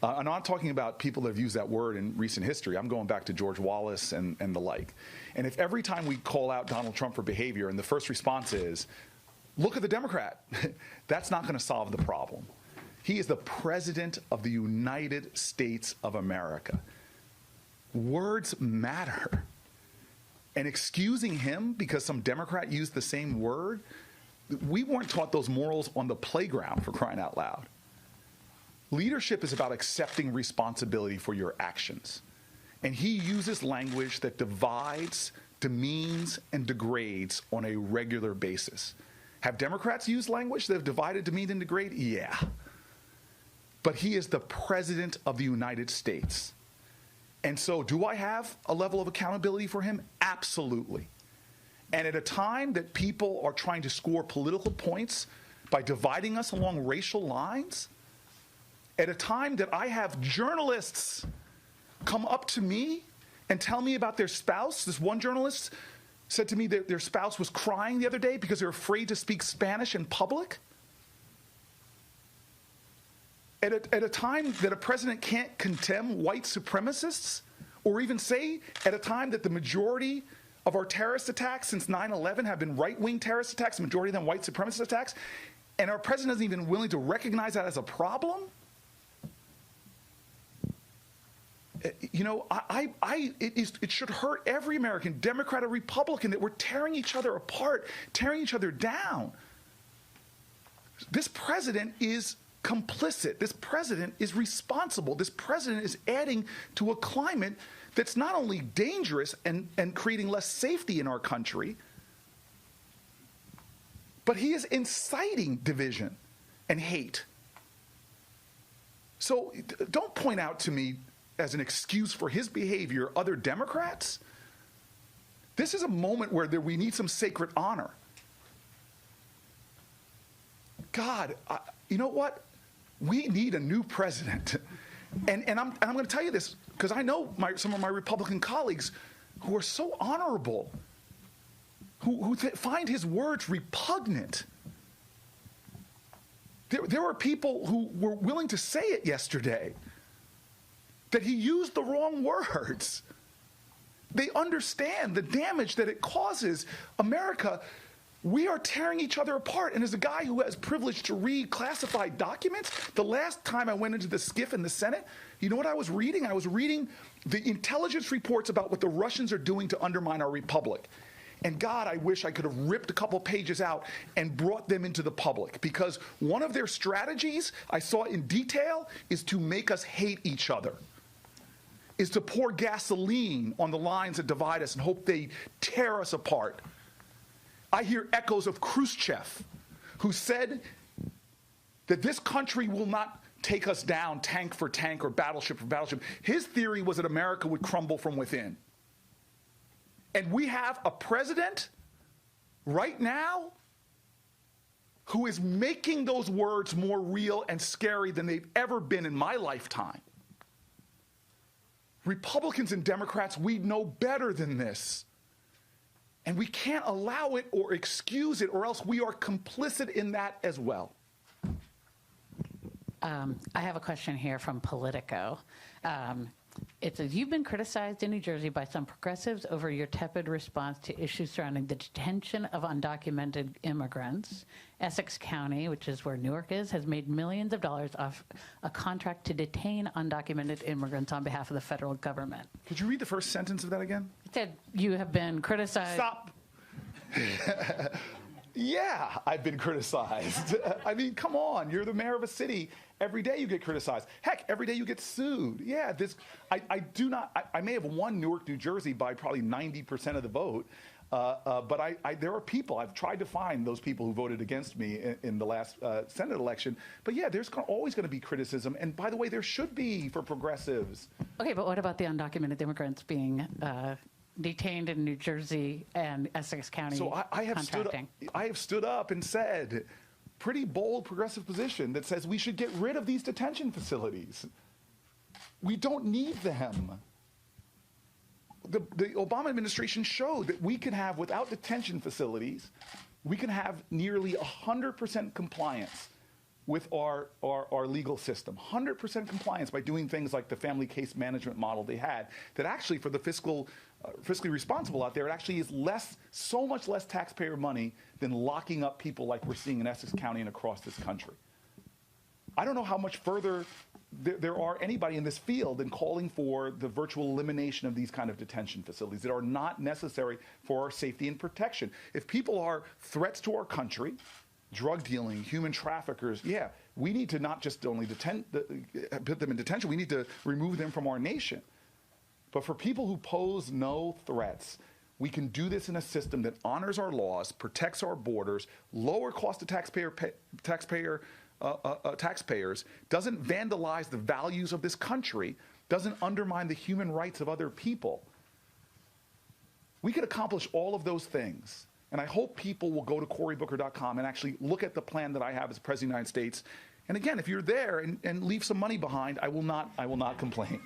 I'm not talking about people that have used that word in recent history. I'm going back to George Wallace and the like. And if every time we call out Donald Trump for behavior and the first response is, look at the Democrat, that's not going to solve the problem. He is the President of the United States of America. Words matter. And excusing him because some Democrat used the same word, we weren't taught those morals on the playground, for crying out loud. Leadership is about accepting responsibility for your actions. And he uses language that divides, demeans, and degrades on a regular basis. Have Democrats used language that have divided, demeaned, and degraded? Yeah. But he is the President of the United States. And so do I have a level of accountability for him? Absolutely. And at a time that people are trying to score political points by dividing us along racial lines, at a time that I have journalists come up to me and tell me about their spouse. This one journalist said to me that their spouse was crying the other day because they're afraid to speak Spanish in public. At a time that a president can't condemn white supremacists, or even say at a time that the majority of our terrorist attacks since 9/11 have been right-wing terrorist attacks, the majority of them white supremacist attacks, and our president isn't even willing to recognize that as a problem? You know, it should hurt every American, Democrat or Republican, that we're tearing each other apart, tearing each other down. This president is complicit. This president is responsible. This president is adding to a climate that's not only dangerous and creating less safety in our country, but he is inciting division and hate. So don't point out to me as an excuse for his behavior other Democrats. This is a moment where we need some sacred honor. God, you know what? We need a new president. And I'm going to tell you this because I know some of my Republican colleagues who are so honorable, who find his words repugnant. There were people who were willing to say it yesterday, that he used the wrong words. They understand the damage that it causes America. We are tearing each other apart. And as a guy who has privilege to read classified documents, the last time I went into the SCIF in the Senate, you know what I was reading? I was reading the intelligence reports about what the Russians are doing to undermine our republic. And God, I wish I could have ripped a couple pages out and brought them into the public, because one of their strategies I saw in detail is to make us hate each other, is to pour gasoline on the lines that divide us and hope they tear us apart. I hear echoes of Khrushchev, who said that this country will not take us down tank for tank or battleship for battleship. His theory was that America would crumble from within. And we have a president right now who is making those words more real and scary than they've ever been in my lifetime. Republicans and Democrats, we know better than this. And we can't allow it or excuse it, or else we are complicit in that as well. I have a question here from Politico. It says, you've been criticized in New Jersey by some progressives over your tepid response to issues surrounding the detention of undocumented immigrants. Essex County, which is where Newark is, has made millions of dollars off a contract to detain undocumented immigrants on behalf of the federal government. Could you read the first sentence of that again? It said, you have been criticized. Stop. Yeah, I've been criticized. I mean, come on. You're the mayor of a city. Every day you get criticized. Heck, every day you get sued. Yeah, I may have won Newark, New Jersey by probably 90% of the vote. But there are people, I've tried to find those people who voted against me in the last Senate election. But yeah, there's always going to be criticism. And by the way, there should be for progressives. Okay, but what about the undocumented immigrants being detained in New Jersey and Essex County? So I have stood up and said, pretty bold progressive position that says we should get rid of these detention facilities. We don't need them. The Obama administration showed that we can have, without detention facilities, we can have nearly 100% compliance with our legal system. 100% compliance by doing things like the family case management model they had, that actually for the fiscally responsible out there, it actually is so much less taxpayer money than locking up people like we're seeing in Essex County and across this country. I don't know how much further there are anybody in this field in calling for the virtual elimination of these kind of detention facilities that are not necessary for our safety and protection. If people are threats to our country, drug dealing, human traffickers, yeah, we need to not just only put them in detention, we need to remove them from our nation. But for people who pose no threats, we can do this in a system that honors our laws, protects our borders, lower cost to taxpayers, doesn't vandalize the values of this country, doesn't undermine the human rights of other people. We could accomplish all of those things. And I hope people will go to corybooker.com and actually look at the plan that I have as President of the United States. And again, if you're there and leave some money behind, I will not complain.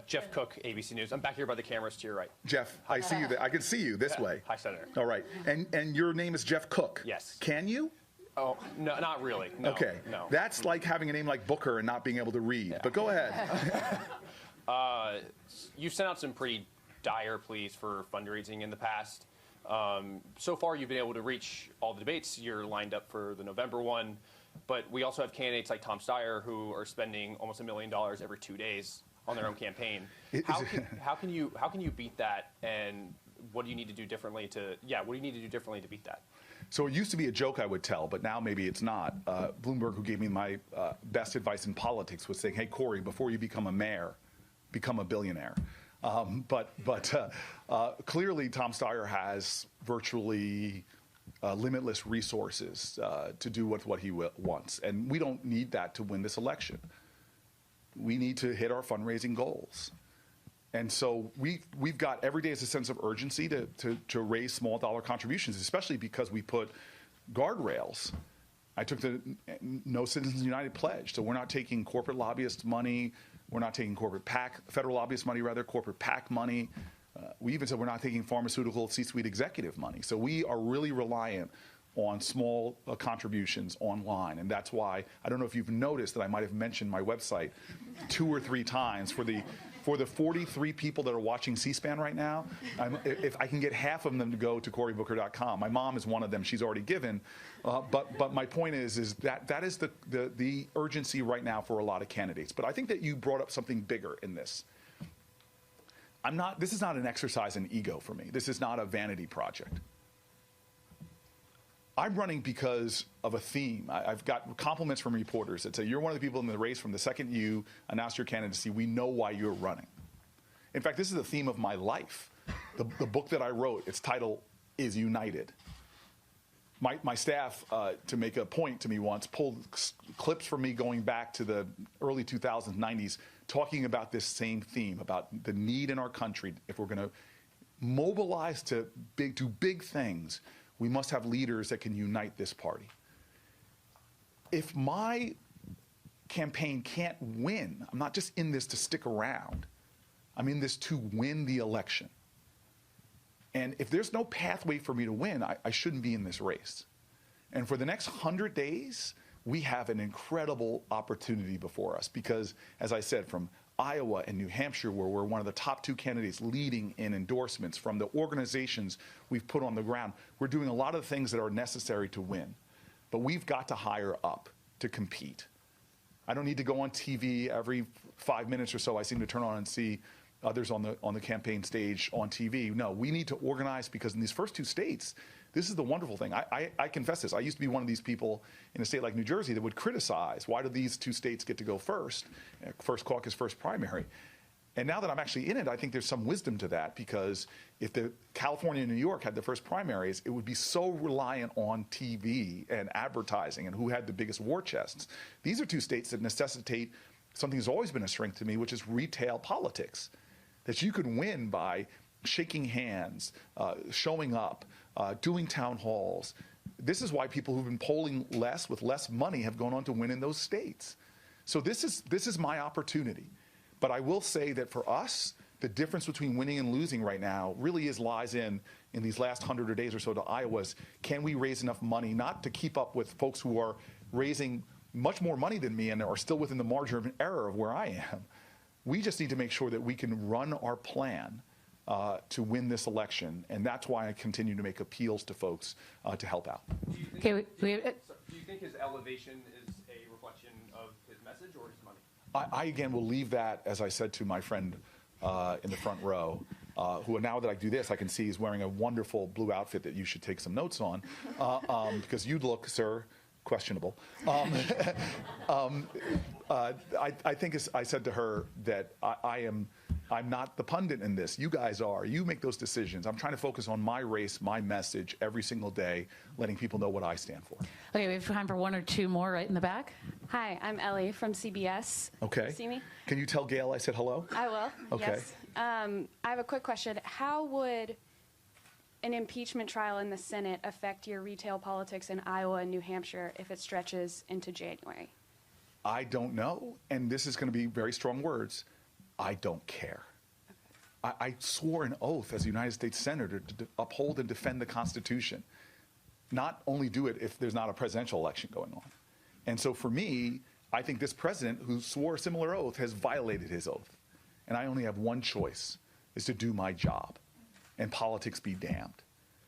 Jeff Cook, ABC News. I'm back here by the cameras to your right. Jeff, I see you. I can see you this way. Hi, Senator. All right. And your name is Jeff Cook? Yes. Can you? Oh, no, not really. No, okay. No. That's like having a name like Booker and not being able to read. Yeah. But go ahead. You've sent out some pretty dire pleas for fundraising in the past. So far, you've been able to reach all the debates. You're lined up for the November one. But we also have candidates like Tom Steyer who are spending almost $1 million every 2 days on their own campaign. How can you beat that? And what do you need to do differently to beat that? So it used to be a joke I would tell, but now maybe it's not. Bloomberg, who gave me my best advice in politics, was saying, "Hey, Cory, before you become a mayor, become a billionaire." But clearly, Tom Steyer has virtually limitless resources to do what he wants, and we don't need that to win this election. We need to hit our fundraising goals. And so we've got every day as a sense of urgency to raise small dollar contributions, especially because we put guardrails. I took the No Citizens United pledge. So we're not taking corporate lobbyist money. We're not taking federal lobbyist money, corporate PAC money. We even said we're not taking pharmaceutical C-suite executive money. So we are really reliant on small contributions online. And that's why, I don't know if you've noticed that I might have mentioned my website 2 or 3 times for the 43 people that are watching C-SPAN right now. If I can get half of them to go to corybooker.com. My mom is one of them. She's already given. But my point is that is the urgency right now for a lot of candidates. But I think that you brought up something bigger in this. This is not an exercise in ego for me. This is not a vanity project. I'm running because of a theme. I've got compliments from reporters that say, you're one of the people in the race from the second you announced your candidacy. We know why you're running. In fact, this is the theme of my life. The book that I wrote, its title is United. My staff, to make a point to me once, pulled clips from me going back to the early 2000s, 90s, talking about this same theme, about the need in our country. If we're going to mobilize to do big things, we must have leaders that can unite this party. If my campaign can't win, I'm not just in this to stick around. I'm in this to win the election. And if there's no pathway for me to win, I shouldn't be in this race. And for the next 100 days, we have an incredible opportunity before us because, as I said, from Iowa and New Hampshire, where we're one of the top 2 candidates leading in endorsements, from the organizations we've put on the ground, we're doing a lot of things that are necessary to win. But we've got to hire up to compete. I don't need to go on TV every 5 minutes or so. I seem to turn on and see others on the campaign stage on TV. No, we need to organize because in these first 2 states, this is the wonderful thing. I confess this. I used to be one of these people in a state like New Jersey that would criticize, why do these 2 states get to go first? First caucus, first primary. And now that I'm actually in it, I think there's some wisdom to that because if California and New York had the first primaries, it would be so reliant on TV and advertising and who had the biggest war chests. These are 2 states that necessitate something that's always been a strength to me, which is retail politics. That you could win by shaking hands, showing up, doing town halls. This is why people who've been polling less with less money have gone on to win in those states. So this is my opportunity. But I will say that for us, the difference between winning and losing right now really lies in these last 100 days or so to Iowa's, can we raise enough money not to keep up with folks who are raising much more money than me and are still within the margin of error of where I am. We just need to make sure that we can run our plan to win this election, and that's why I continue to make appeals to folks to help out. Do you think his elevation is a reflection of his message or his money? I again will leave that, as I said to my friend in the front row, who now that I do this, I can see he's wearing a wonderful blue outfit that you should take some notes on, because you look, sir, questionable. I think I said to her that I'm not the pundit in this. You guys are. You make those decisions. I'm trying to focus on my race, my message every single day, letting people know what I stand for. Okay, we have time for one or two more right in the back. Hi, I'm Ellie from CBS. Okay. You see me? Can you tell Gail I said hello? I will. Okay. Yes. I have a quick question. How would an impeachment trial in the Senate affect your retail politics in Iowa and New Hampshire if it stretches into January? I don't know, and this is going to be very strong words. I don't care. I swore an oath as a United States Senator to uphold and defend the Constitution, not only do it if there's not a presidential election going on. And so for me, I think this president who swore a similar oath has violated his oath. And I only have one choice, is to do my job, and politics be damned.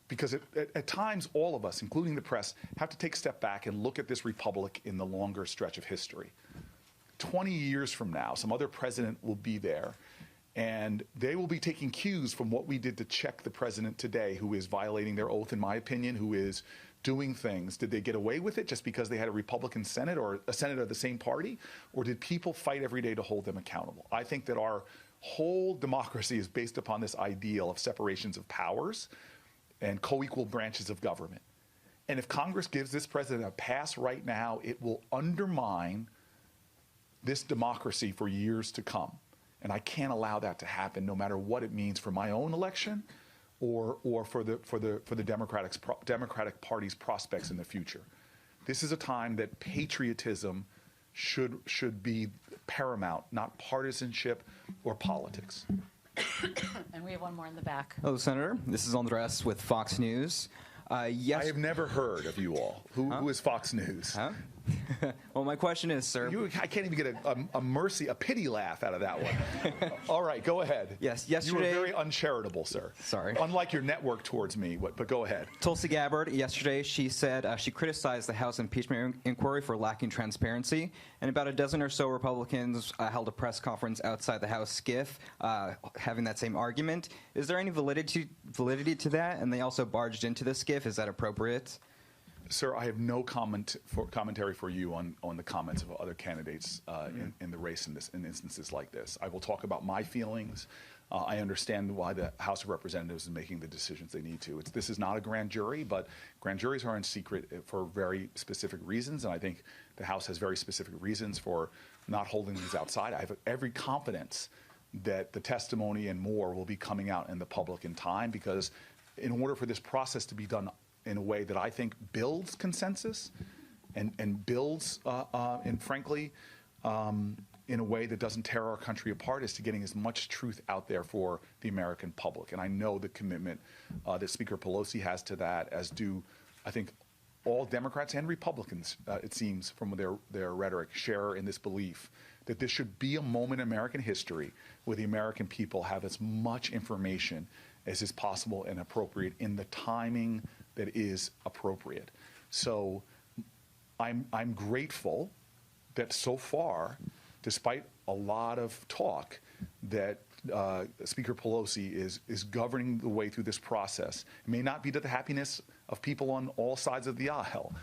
Because at times, all of us, including the press, have to take a step back and look at this republic in the longer stretch of history. 20 years from now, some other president will be there, and they will be taking cues from what we did to check the president today, who is violating their oath, in my opinion, who is doing things. Did they get away with it just because they had a Republican Senate or a Senate of the same party? Or did people fight every day to hold them accountable? I think that our whole democracy is based upon this ideal of separations of powers and co-equal branches of government. And if Congress gives this president a pass right now, it will undermine this democracy for years to come. And I can't allow that to happen, no matter what it means for my own election or for the Democratic Party's prospects in the future. This is a time that patriotism should be paramount, not partisanship or politics. And we have one more in the back. Hello, Senator. This is Andres with Fox News. I have never heard of you all. Who is Fox News? Huh? Well, my question is, sir. I can't even get a pity laugh out of that one. All right, go ahead. Yes, yesterday. You were very uncharitable, sir. Sorry. Unlike your network towards me, but go ahead. Tulsi Gabbard, yesterday, she said she criticized the House impeachment inquiry for lacking transparency, and about a dozen or so Republicans held a press conference outside the House SCIF having that same argument. Is there any validity to that? And they also barged into the SCIF. Is that appropriate? Sir, I have no commentary for you on the comments of other candidates in the race in instances like this. I will talk about my feelings. I understand why the House of Representatives is making the decisions they need to. This is not a grand jury, but grand juries are in secret for very specific reasons, and I think the House has very specific reasons for not holding these outside. I have every confidence that the testimony and more will be coming out in the public in time, because in order for this process to be done in a way that I think builds consensus and builds, and frankly, in a way that doesn't tear our country apart, is to getting as much truth out there for the American public. And I know the commitment that Speaker Pelosi has to that, as do, I think, all Democrats and Republicans, it seems, from their rhetoric, share in this belief that this should be a moment in American history where the American people have as much information as is possible and appropriate in the timing that is appropriate. So I'm grateful that so far, despite a lot of talk, that Speaker Pelosi is governing the way through this process. It may not be to the happiness of people on all sides of the aisle,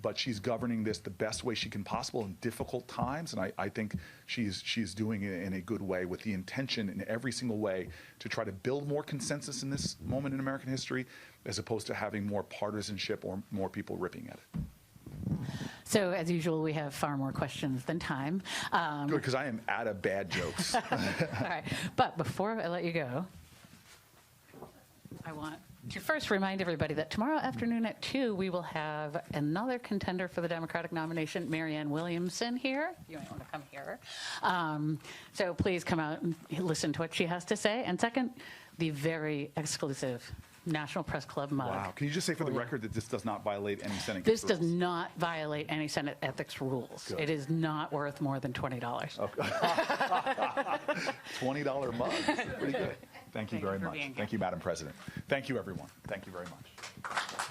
but she's governing this the best way she can possible in difficult times, and I think she's doing it in a good way, with the intention in every single way to try to build more consensus in this moment in American history, as opposed to having more partisanship or more people ripping at it. So, as usual, we have far more questions than time. Good, because I am out of bad jokes. All right. But before I let you go, I want to first remind everybody that tomorrow afternoon at 2, we will have another contender for the Democratic nomination, Marianne Williamson, here. You might want to come here. So please come out and listen to what she has to say. And second, the very exclusive National Press Club mug. Wow. Can you just say for the record that this does not violate any Senate This rules? does not violate any Senate ethics rules. Good. It is not worth more than $20. $20 mug. Pretty good. Thank you very for much. being here. Thank you, Madam President. Thank you, everyone. Thank you very much.